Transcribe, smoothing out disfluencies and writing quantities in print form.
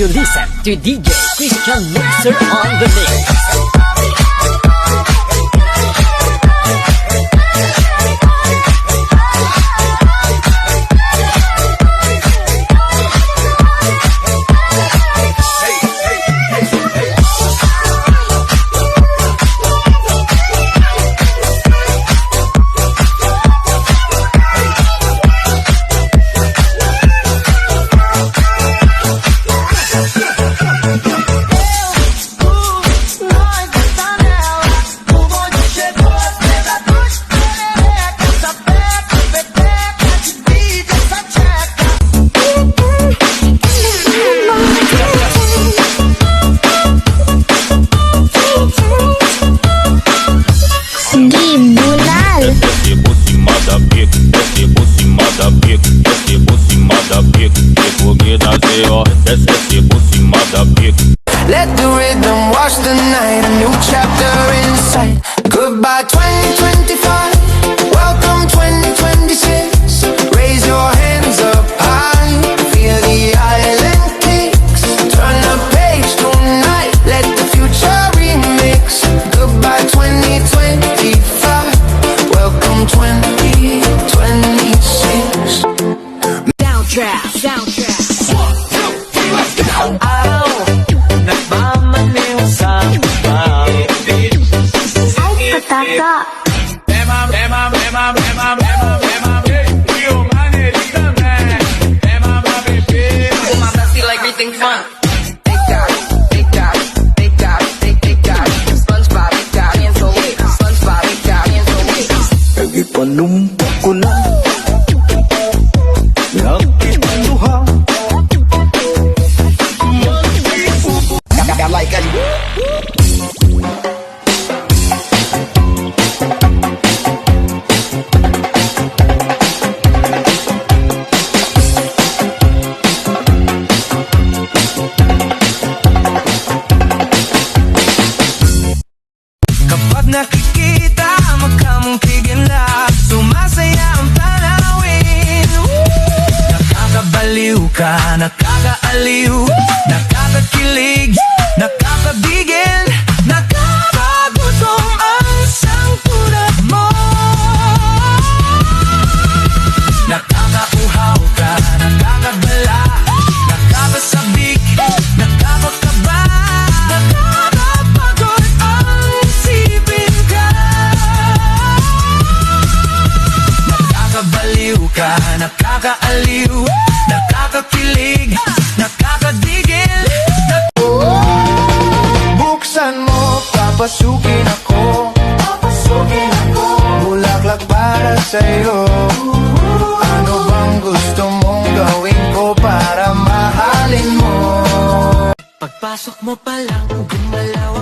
you listen to DJ Christian Mixer on the mix. Let the rhythm wash the night, a new chapter in sight. Goodbye 2025, welcome 2026. Raise your hands up high, feel the island kicks. Turn the page tonight, let the future remix. Goodbye 2025, welcome 2026. Soundtrack. Everything fun. Lagi panumpak ko na nagkitaluha. Like a nakikita, magkamungkigin lang. Sumasaya ang tanawin. Nakakabaliw ka, nakakaaliw, nakakakilig, nakakabigil, nakakagutom ang sangkunat mo. Nakakauhaw ka, nakakabala, nakakasabik, nakakakaba, nakakapagod ang isipin ka. Nakakabaliw ka, nakakaaliw, nakakakilig, nakakadigil. Buksan mo, papasukin ako. Bulaklak para sa'yo. Ano bang gusto mong gawin ko para mahalin mo? Pagpasok mo pa lang, gumalaw